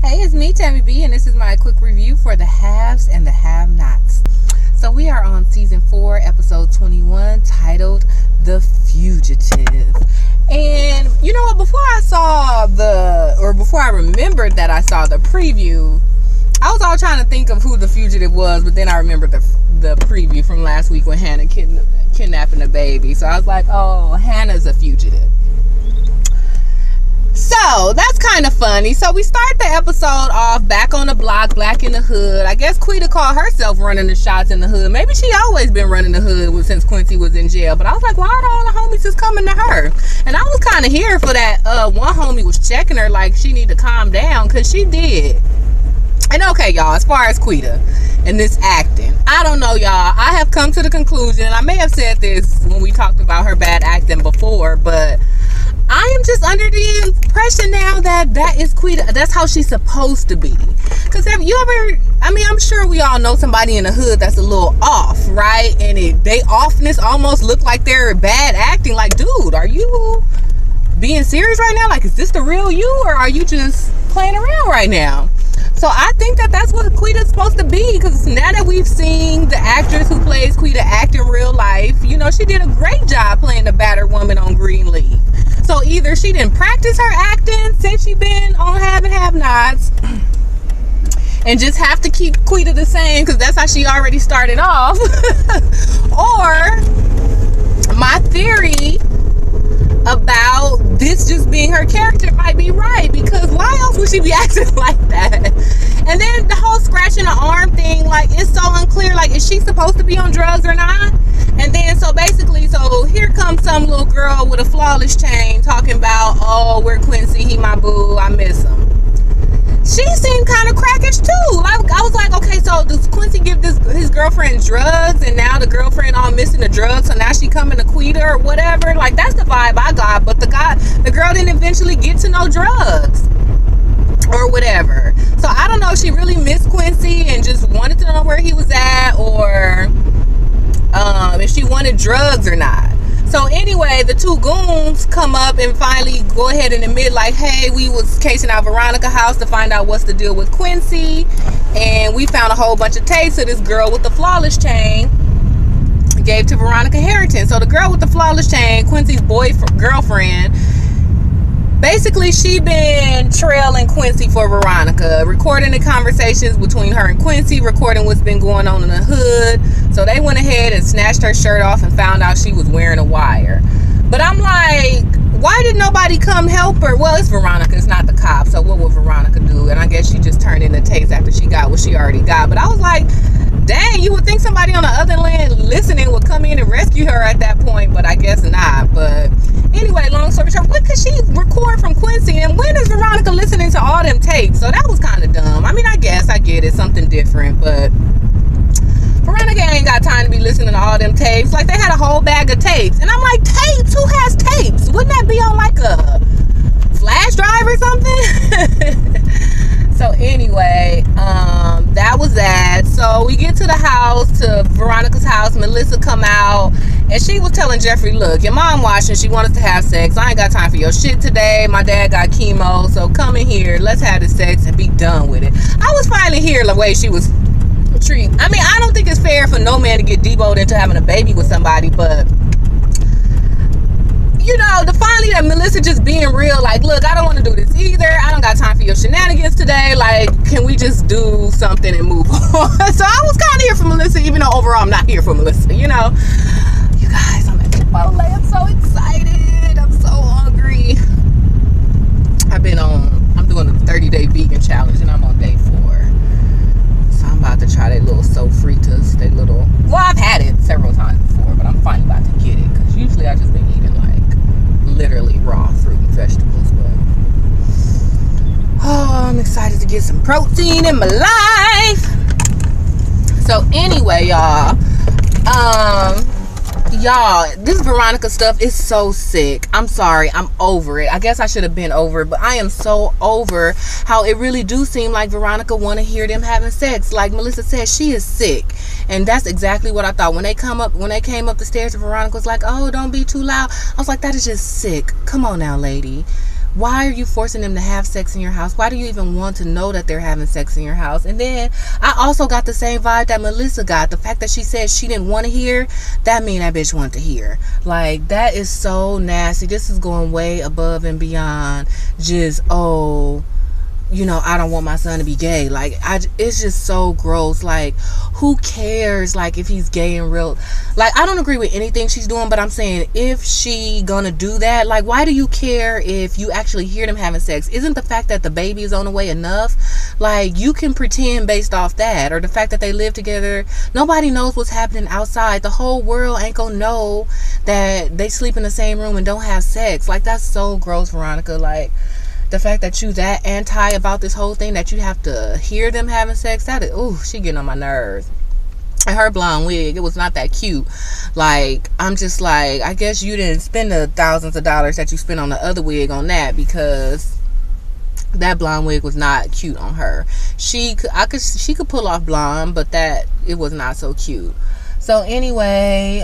Hey, it's me, Tammy B, and this is my quick review for the haves and the have-nots. So we are on season 4, episode 21, titled The Fugitive. And you know what, before I remembered that I saw the preview, I was all trying to think of who the fugitive was, but then I remembered the preview from last week when Hannah kidnapping the baby. So I was like, oh, Hannah's a fugitive. So that's kind of funny. So we start the episode off back on the block, black in the hood. I guess Quita called herself running the shots in the hood. Maybe she always been running the hood since Quincy was in jail. But I was like, why are all the homies just coming to her? And I was kind of here for that. One homie was checking her like she need to calm down, because she did. And okay, y'all, as far as Quita and this acting, I don't know, y'all. I have come to the conclusion, I may have said this when we talked about her bad acting before, but I am just under the impression now that is Quita. That's how she's supposed to be. Because have you ever, I'm sure we all know somebody in the hood that's a little off, right? And they offness almost look like they're bad acting. Like, dude, are you being serious right now? Like, is this the real you, or are you just playing around right now? So I think that's what Quita's supposed to be, because now that we've seen the actress who plays Quita act in real life, she did a great job playing the battered woman on Greenleaf. So either she didn't practice her acting since she been on Have and Have-Nots and just have to keep Quita the same because that's how she already started off. Or my theory about this just being her character might be right, because why else would she be acting like that? And then the whole scratching the arm thing, like, it's so unclear. Like, is she supposed to be on drugs or not? And then so here comes some little girl with a flawless chain talking about, oh, we're Quincy, he my boo, I miss him. She seemed kind of crackish too. Like, I was like, okay, so does Quincy give his girlfriend drugs, and now the girlfriend all missing the drugs, so now she coming to Quita or whatever? Like, that's the vibe I got. But the girl didn't eventually get to no drugs or whatever. So I don't know if she really missed Quincy and just wanted to know where he was at, or if she wanted drugs or not. So anyway, the two goons come up and finally go ahead and admit, like, hey, we was casing out Veronica's house to find out what's the deal with Quincy, and we found a whole bunch of tapes of this girl with the flawless chain gave to Veronica Harrington. So the girl with the flawless chain, Quincy's girlfriend, basically she been trailing Quincy for Veronica, recording the conversations between her and Quincy, recording what's been going on in the hood. So they went ahead and snatched her shirt off and found out she was wearing a wire. But I'm like, why did nobody come help her? Well, it's Veronica, it's not the cops, so what would Veronica do? And I guess she just turned in the tapes after she got what she already got. But I was like, dang, you would think somebody on the other end listening would come in and rescue her at that point, but I guess not. But anyway, long story short, what could she record from Quincy, and when is Veronica listening to all them tapes? So that was kind of dumb. I guess I get it, something different, but Veronica ain't got time to be listening to all them tapes. Like, they had a whole bag of tapes, and I'm like, tapes? Who has tapes? Wouldn't that be on like a flash drive or something? So anyway, that was that. So we get to the house, to Veronica's house. Melissa come out, and she was telling Jeffrey, look, your mom watching, she wanted to have sex. I ain't got time for your shit today. My dad got chemo, so come in here, let's have the sex and be done with it. I was finally here the way she was treating. I don't think it's fair for no man to get deboed into having a baby with somebody, but finally that Melissa just being real, like, look, I don't want to do this either. I don't got time for your shenanigans today. Like, can we just do something and move on? So I was kind of here for Melissa, even though overall I'm not here for Melissa, You guys, I'm at Chipotle. I'm so excited. I'm so hungry. I'm doing a 30-day vegan challenge, and I'm on day 4. So I'm about to try their little sofritas, well, I've had it several times before, but I'm finally about to get it, because usually I just been eating literally raw fruit and vegetables. But I'm excited to get some protein in my life. So anyway, y'all, this Veronica stuff is so sick. I'm sorry, I'm over it. I guess I should have been over it, but I am so over how it really do seem like Veronica want to hear them having sex. Like Melissa said, she is sick, and that's exactly what I thought when they came up the stairs. And Veronica was like, "Oh, don't be too loud." I was like, that is just sick. Come on now, lady. Why are you forcing them to have sex in your house? Why do you even want to know that they're having sex in your house? And then I also got the same vibe that Melissa got. The fact that she said she didn't want to hear, that mean that bitch wanted to hear. Like, that is so nasty. This is going way above and beyond just, oh, you know, I don't want my son to be gay. Like, it's just so gross. Like, who cares, like, if he's gay in real... Like, I don't agree with anything she's doing, but I'm saying, if she gonna do that, like, why do you care if you actually hear them having sex? Isn't the fact that the baby is on the way enough? Like, you can pretend based off that, or the fact that they live together. Nobody knows what's happening outside. The whole world ain't gonna know that they sleep in the same room and don't have sex. Like, that's so gross, Veronica. Like, the fact that you that anti about this whole thing, that you have to hear them having sex, that is, ooh, she getting on my nerves. And her blonde wig, it was not that cute. Like, I'm just like, I guess you didn't spend the thousands of dollars that you spent on the other wig on that, because that blonde wig was not cute on her. She could pull off blonde, but that, it was not so cute. So anyway,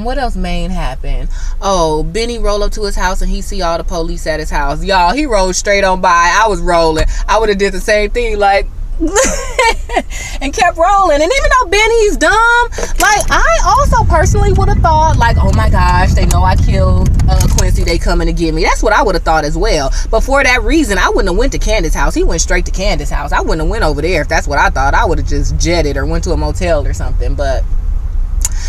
what else main happened? Oh, Benny rolled up to his house and he see all the police at his house. Y'all, he rolled straight on by. I was rolling. I would have did the same thing, like, and kept rolling. And even though Benny's dumb, like, I also personally would have thought, like, oh my gosh, they know I killed Quincy, they coming to get me. That's what I would have thought as well. But for that reason, I wouldn't have went to Candace's house. He went straight to Candace's house. I wouldn't have went over there if that's what I thought. I would have just jetted or went to a motel or something. But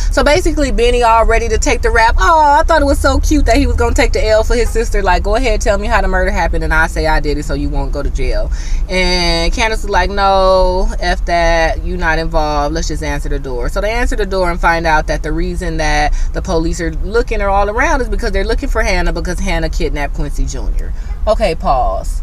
so basically, Benny all ready to take the rap. Oh, I thought it was so cute that he was going to take the L for his sister. Like, go ahead, tell me how the murder happened, and I say I did it so you won't go to jail. And Candace was like, no, F that. You not involved. Let's just answer the door. So they answer the door and find out that the reason that the police are looking all around is because they're looking for Hannah, because Hannah kidnapped Quincy Jr. Okay, pause.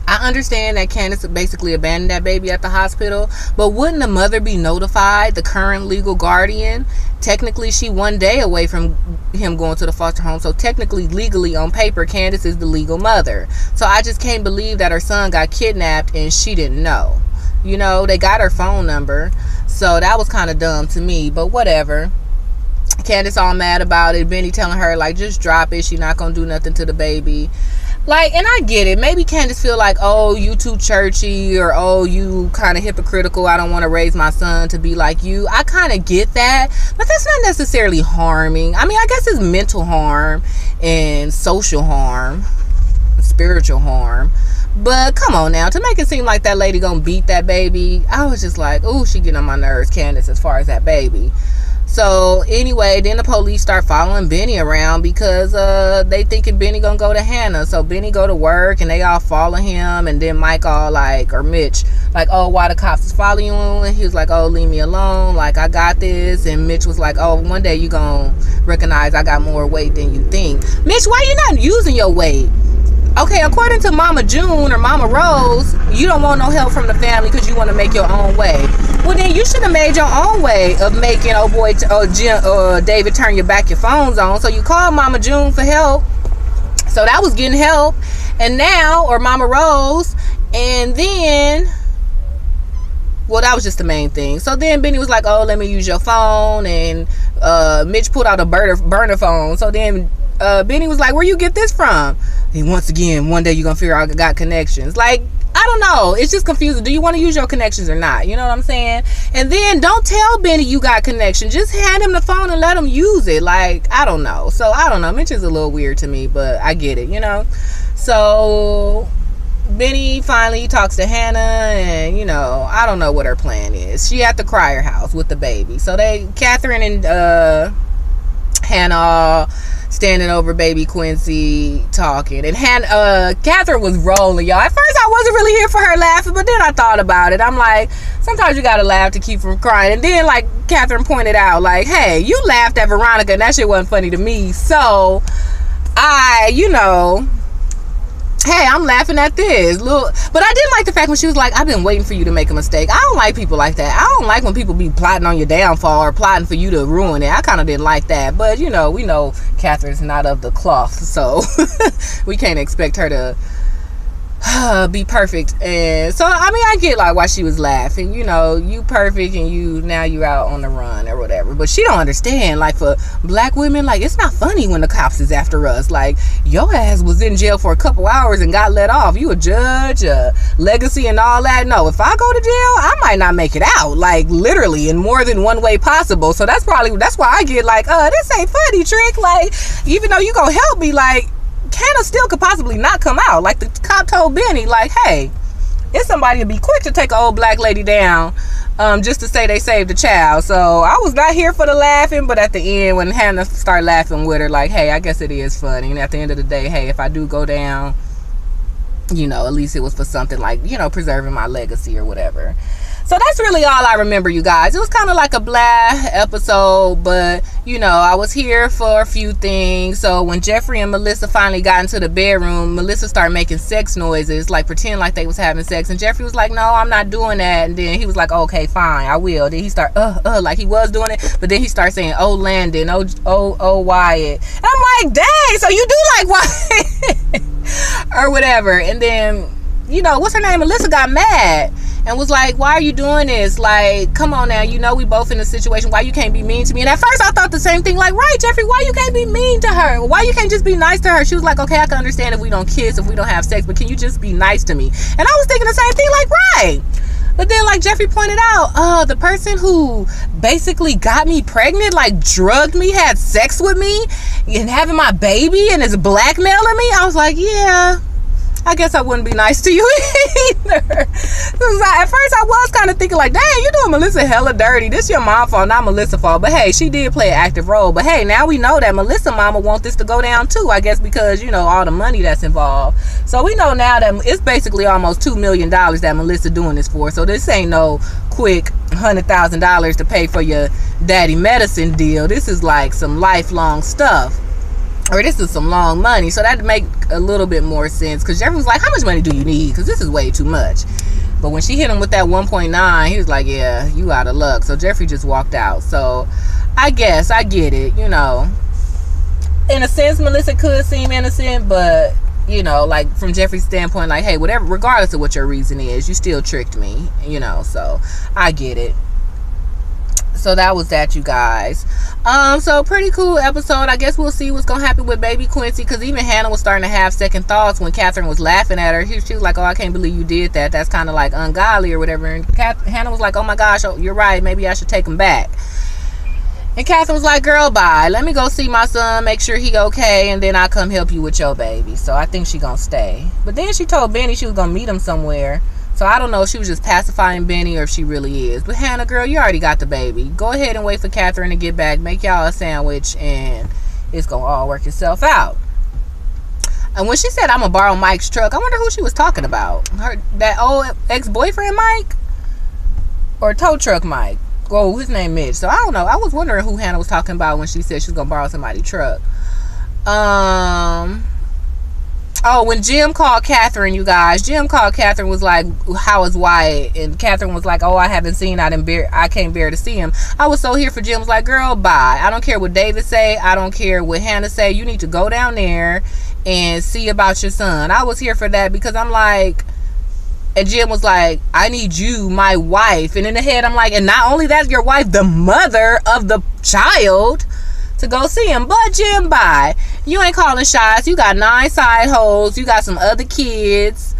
I understand that Candace basically abandoned that baby at the hospital, but wouldn't the mother be notified, the current legal guardian? Technically, she 1 day away from him going to the foster home, so technically, legally, on paper, Candace is the legal mother. So I just can't believe that her son got kidnapped and she didn't know. You know, they got her phone number, so that was kind of dumb to me, but whatever. Candace all mad about it. Benny telling her, like, just drop it. She not gonna do nothing to the baby. Like, and I get it. Maybe Candace feel like, oh, you too churchy, or oh, you kind of hypocritical. I don't want to raise my son to be like you. I kind of get that, but that's not necessarily harming. I mean, I guess it's mental harm and social harm, spiritual harm. But come on now, to make it seem like that lady gonna beat that baby, I was just like, oh, she getting on my nerves, Candace, as far as that baby. So anyway, then the police start following Benny around because they thinking Benny gonna go to Hannah. So Benny go to work and they all follow him, and then Mike all like, or Mitch, like, oh, why the cops is following you? And he was like, oh, leave me alone, like, I got this. And Mitch was like, oh, one day you gonna recognize I got more weight than you think. Mitch, why you not using your weight? Okay, according to Mama June or Mama Rose, you don't want no help from the family because you want to make your own way. Well, then you should have made your own way of making David turn your phones on. So you called Mama June for help. So that was getting help. And now, or Mama Rose, and then, well, that was just the main thing. So then Benny was like, oh, let me use your phone. And Mitch pulled out a burner phone. So then Benny was like, where you get this from? And once again, one day you're going to figure out I got connections. Like, I don't know. It's just confusing. Do you want to use your connections or not? You know what I'm saying? And then don't tell Benny you got connections. Just hand him the phone and let him use it. Like, I don't know. So, I don't know. Mitch is a little weird to me, but I get it, you know? So Benny finally talks to Hannah, and, you know, I don't know what her plan is. She at the Crier house with the baby. So Catherine and Hannah standing over baby Quincy talking, and Catherine was rolling, y'all. At first I wasn't really here for her laughing, but then I thought about it. I'm like, sometimes you gotta laugh to keep from crying. And then, like, Catherine pointed out, like, hey, you laughed at Veronica and that shit wasn't funny to me, so hey, I'm laughing at this. But I didn't like the fact when she was like, I've been waiting for you to make a mistake. I don't like people like that. I don't like when people be plotting on your downfall or plotting for you to ruin it. I kind of didn't like that. But, you know, we know Catherine's not of the cloth, so we can't expect her to be perfect. And so I mean, I get like why she was laughing, you know, you perfect and now you out on the run or whatever. But she don't understand, like, for black women, like, it's not funny when the cops is after us. Like, your ass was in jail for a couple hours and got let off. You a judge, a legacy and all that. No, if I go to jail, I might not make it out, like, literally in more than one way possible. So that's why I get like, this ain't funny, Trick. Like, even though you gonna help me, like, Hannah still could possibly not come out. Like, the cop told Benny, like, hey, it's somebody to be quick to take an old black lady down, just to say they saved a child. So I was not here for the laughing, but at the end, when Hannah started laughing with her, like, hey, I guess it is funny. And at the end of the day, hey, if I do go down, you know, at least it was for something like, you know, preserving my legacy or whatever. So that's really all I remember, you guys. It was kind of like a blah episode, but, you know, I was here for a few things. So when Jeffrey and Melissa finally got into the bedroom, Melissa started making sex noises, like pretend like they was having sex. And Jeffrey was like, no, I'm not doing that. And then he was like, okay, fine, I will. Then he started, like he was doing it. But then he started saying, oh, Landon, oh, Wyatt. And I'm like, dang, so you do like Wyatt or whatever. And then, you know, what's her name? Melissa got mad and was like, why are you doing this? Like, come on now, you know we both in a situation. Why you can't be mean to me? And at first I thought the same thing, like, right, Jeffrey, why you can't be mean to her? Why you can't just be nice to her? She was like, okay, I can understand if we don't kiss, if we don't have sex, but can you just be nice to me? And I was thinking the same thing, like, right. But then, like Jeffrey pointed out, the person who basically got me pregnant, like drugged me, had sex with me, and having my baby and is blackmailing me, I was like, yeah, I guess I wouldn't be nice to you either. At first I was kind of thinking like, dang, you doing Melissa hella dirty. This your mom's fault, not Melissa's fault. But hey, she did play an active role. But hey, now we know that Melissa mama want this to go down too. I guess because, you know, all the money that's involved. So we know now that it's basically almost $2 million that Melissa doing this for. So this ain't no quick $100,000 to pay for your daddy medicine deal. This is like some lifelong stuff. Or this is some long money. So that'd make a little bit more sense. Because Jeffrey was like, how much money do you need? Because this is way too much. But when she hit him with that 1.9, he was like, yeah, you out of luck. So Jeffrey just walked out. So I guess I get it, you know. In a sense, Melissa could seem innocent. But, you know, like from Jeffrey's standpoint, like, hey, whatever, regardless of what your reason is, you still tricked me, you know. So I get it. So that was that, you guys. So pretty cool episode. I guess we'll see what's gonna happen with baby Quincy, because even Hannah was starting to have second thoughts when Catherine was laughing at her. She was like, oh, I can't believe you did that. That's kind of like ungodly or whatever. And Hannah was like, oh my gosh, you're right, maybe I should take him back. And Catherine was like, girl, bye, let me go see my son, make sure he okay, and then I'll come help you with your baby. So I think she gonna stay. But then she told Benny she was gonna meet him somewhere. So I don't know if she was just pacifying Benny or if she really is. But Hannah, girl, you already got the baby. Go ahead and wait for Catherine to get back. Make y'all a sandwich and it's going to all work itself out. And when she said, I'm going to borrow Mike's truck, I wonder who she was talking about. That old ex-boyfriend Mike? Or tow truck Mike? Oh, his name Mitch. So I don't know. I was wondering who Hannah was talking about when she said she was going to borrow somebody's truck. Oh, when Jim called Catherine, you guys, Jim called Catherine, was like, how is Wyatt? And Catherine was like, oh, I haven't seen, I can't bear to see him. I was so here for Jim. Was like, girl, bye. I don't care what David say. I don't care what Hannah say. You need to go down there and see about your son. I was here for that because I'm like, and Jim was like, I need you, my wife. And in the head, I'm like, and not only that, your wife, the mother of the child, to go see him. But Jim, bye. You ain't calling shots. You got 9 side hoes. You got some other kids.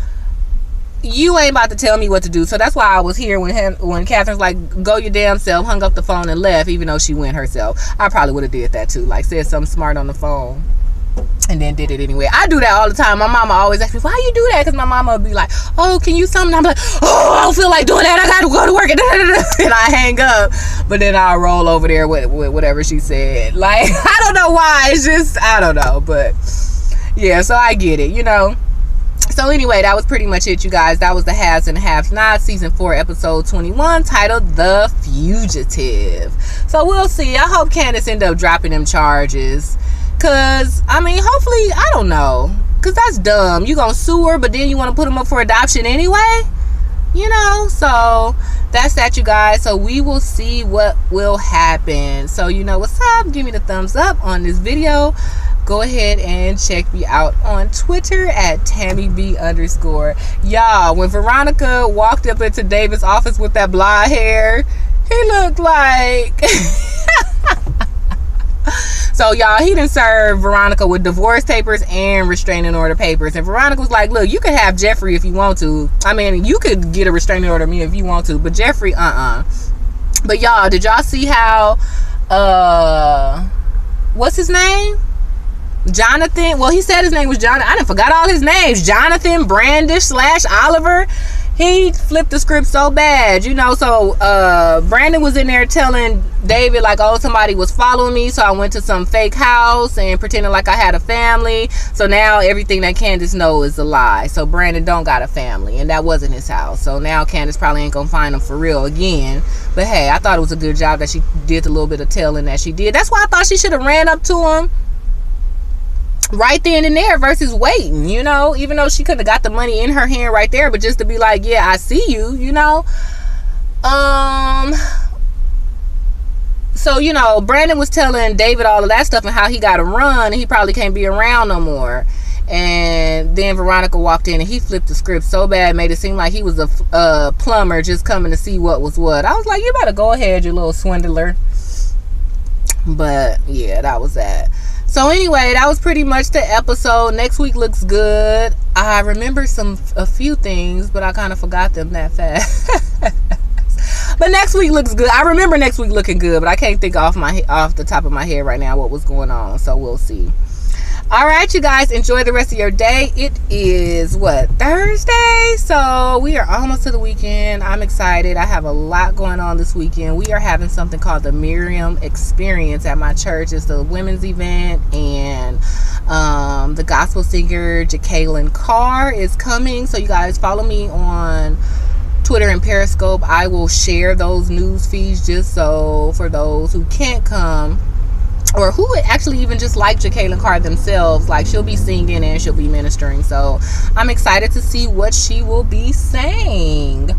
You ain't about to tell me what to do. So that's why I was here when Catherine's like, go your damn self, hung up the phone and left, even though she went herself. I probably would have did that too. Like, said something smart on the phone and then did it anyway. I do that all the time. My mama always asks me, why you do that? Because my mama would be like, oh, can you something? I'm like, oh, I don't feel like doing that. I got to go to work. And I hang up. But then I'll roll over there with whatever she said. Like, I don't know why. It's just, I don't know. But yeah, so I get it, you know. So anyway, that was pretty much it, you guys. That was the Haves and Haves Not, season 4, episode 21, titled The Fugitive. So we'll see. I hope Candace end up dropping them charges. Because, I mean, hopefully, I don't know. Because that's dumb. You gonna sue her, but then you want to put them up for adoption anyway? You know? So, that's that, you guys. So, we will see what will happen. So, you know what's up. Give me the thumbs up on this video. go ahead and check me out on Twitter at TammyB_. Y'all, when Veronica walked up into David's office with that blonde hair, he looked like... So, y'all, he done served Veronica with divorce papers and restraining order papers. And Veronica was like, look, you can have Jeffrey if you want to. I mean, you could get a restraining order of me if you want to. But Jeffrey, But, y'all, did y'all see how, what's his name? Jonathan. Well, he said his name was Jonathan. I done forgot all his names. Jonathan Brandish / Oliver. He flipped the script so bad, you know. So Brandon was in there telling David like, oh, somebody was following me, so I went to some fake house and pretending like I had a family. So now everything that Candace knows is a lie. So Brandon don't got a family, and that wasn't his house. So now Candace probably ain't gonna find him for real again. But hey, I thought it was a good job that she did the little bit of telling that she did. That's why I thought she should have ran up to him right then and there versus waiting, you know, even though she could have got the money in her hand right there, but just to be like, yeah, I see you, you know. So, you know, Brandon was telling David all of that stuff and how he got to run and he probably can't be around no more. And then Veronica walked in and he flipped the script so bad, made it seem like he was a plumber just coming to see what was what. I was like, you better go ahead, you little swindler. But yeah, that was that. So anyway, that was pretty much the episode. Next week looks good. I remember a few things, but I kind of forgot them that fast. But next week looks good. I remember next week looking good, but I can't think off the top of my head right now what was going on. So we'll see. All right, you guys, enjoy the rest of your day. It is, Thursday? So we are almost to the weekend. I'm excited. I have a lot going on this weekend. We are having something called the Miriam Experience at my church. It's a women's event, and the gospel singer Jacqueline Carr is coming. So you guys follow me on Twitter and Periscope. I will share those news feeds just so for those who can't come, or who would actually even just like Jacqueline Carr themselves, like she'll be singing and she'll be ministering. So I'm excited to see what she will be saying. So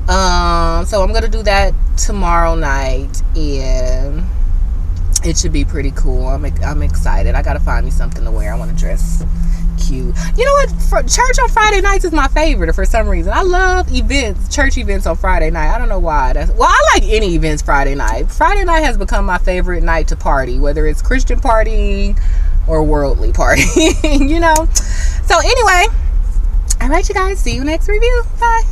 I'm gonna do that tomorrow night, and it should be pretty cool. I'm excited. I gotta find me something to wear. I want to dress cute. You know what? Church on Friday nights is my favorite for some reason. I love church events on Friday night. I don't know why. I like any events Friday night. Friday night has become my favorite night to party, whether it's Christian partying or worldly partying, you know? So anyway, all right, you guys. See you next review. Bye.